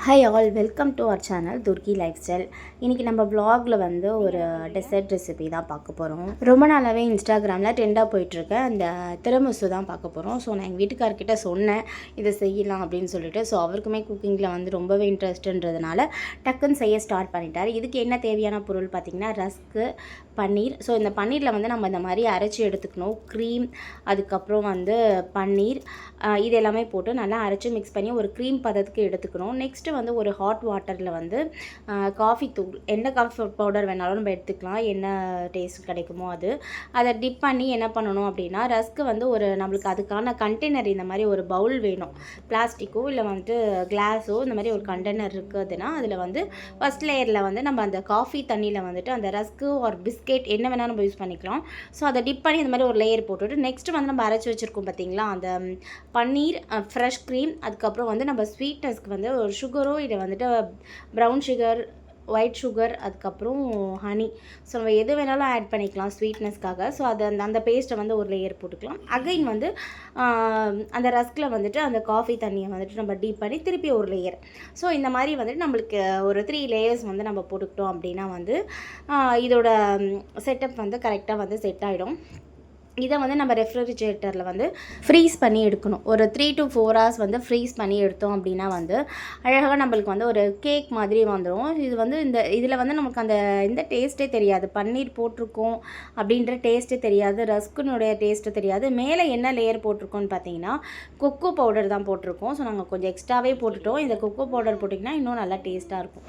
Hi all, welcome to our channel Turkey lifestyle. இன்றைக்கி நம்ம வ்ளாகில் வந்து ஒரு டெசர்ட் ரெசிபி தான் பார்க்க போகிறோம். ரொம்ப நாளாகவே இன்ஸ்டாகிராமில் ட்ரெண்டாக போயிட்டுருக்க அந்த திரமுசு தான் பார்க்க போகிறோம். ஸோ நான் எங்கள் வீட்டுக்கார்கிட்ட சொன்னேன் இதை செய்யலாம் அப்படின்னு சொல்லிட்டு. ஸோ அவருக்குமே குக்கிங்கில் வந்து ரொம்பவே இன்ட்ரெஸ்ட்டுன்றதுனால டக்குன்னு செய்ய ஸ்டார்ட் பண்ணிட்டார். இதுக்கு என்ன தேவையான பொருள் பார்த்திங்கன்னா, ரஸ்க்கு, பன்னீர். ஸோ இந்த பன்னீரில் வந்து நம்ம இந்த மாதிரி அரைச்சி எடுத்துக்கணும். க்ரீம், அதுக்கப்புறம் வந்து பன்னீர், இது எல்லாமே போட்டு நல்லா அரைச்சி மிக்ஸ் பண்ணி ஒரு க்ரீம் பதத்துக்கு எடுத்துக்கணும். நெக்ஸ்ட்டு வந்து ஒரு ஹாட் வாட்டரில் வந்து காஃபி தூள், என்ன காஃபி பவுடர் வேணாலும் நம்ம எடுத்துக்கலாம், என்ன டேஸ்ட் கிடைக்குமோ அதை டிப் பண்ணி என்ன பண்ணணும் அப்படின்னா, ரஸ்க்கு வந்து ஒரு நம்மளுக்கு அதுக்கான கண்டெய்னர் இந்த மாதிரி ஒரு பவுல் வேணும். பிளாஸ்டிக்கோ இல்லை வந்துட்டு கிளாஸோ இந்த மாதிரி ஒரு கண்டெய்னர் இருக்குதுன்னா அதில் வந்து ஃபஸ்ட் லேயரில் வந்து நம்ம அந்த காஃபி தண்ணியில் வந்துட்டு அந்த ரஸ்க்கு ஒரு பிஸ்கெட் என்ன வேணாலும் நம்ம யூஸ் பண்ணிக்கலாம். ஸோ அதை டிப் பண்ணி இந்த மாதிரி ஒரு லேயர் போட்டுவிட்டு நெக்ஸ்ட்டு வந்து நம்ம அரைச்சி வச்சுருக்கோம் பார்த்திங்களா, அந்த பன்னீர், ஃப்ரெஷ் க்ரீம், அதுக்கப்புறம் வந்து நம்ம ஸ்வீட்னஸ்க்கு வந்து ஒரு சுகரோ இதை வந்துட்டு ப்ரௌன் சுகர், ஒயிட் சுகர், அதுக்கப்புறம் ஹனி, ஸோ நம்ம எது வேணாலும் ஆட் பண்ணிக்கலாம் ஸ்வீட்னஸ்க்காக. ஸோ அந்த பேஸ்ட்டை வந்து ஒரு லேயர் போட்டுக்கலாம். அகைன் வந்து அந்த ரஸ்கில் வந்துட்டு அந்த காஃபி தண்ணியை வந்துட்டு நம்ம டீப் பண்ணி திருப்பி ஒரு லேயர். ஸோ இந்த மாதிரி வந்துட்டு நம்மளுக்கு ஒரு 3 லேயர்ஸ் வந்து நம்ம போட்டுக்கிட்டோம் அப்படின்னா வந்து இதோட செட்டப் வந்து கரெக்டாக வந்து செட் ஆகிடும். இதை வந்து நம்ம ரெஃப்ரிஜரேட்டரில் வந்து ஃப்ரீஸ் பண்ணி எடுக்கணும். ஒரு 3 to 4 hours வந்து ஃப்ரீஸ் பண்ணி எடுத்தோம் அப்படின்னா வந்து அழகாக நம்மளுக்கு வந்து ஒரு கேக் மாதிரி வந்துடும். இது வந்து இதில் வந்து நமக்கு இந்த டேஸ்ட்டே தெரியாது. பன்னீர் போட்டிருக்கோம் அப்படின்ற டேஸ்ட்டே தெரியாது, ரஸ்குனுடைய டேஸ்ட்டு தெரியாது. மேலே என்ன லேயர் போட்டிருக்கோன்னு பார்த்தீங்கன்னா கொக்கோ பவுடர் தான் போட்டிருக்கோம். ஸோ நாங்கள் கொஞ்சம் எக்ஸ்ட்ராவே போட்டுட்டோம். இந்த கொக்கோ பவுடர் போட்டிங்கன்னா இன்னும் நல்லா டேஸ்ட்டாக இருக்கும்.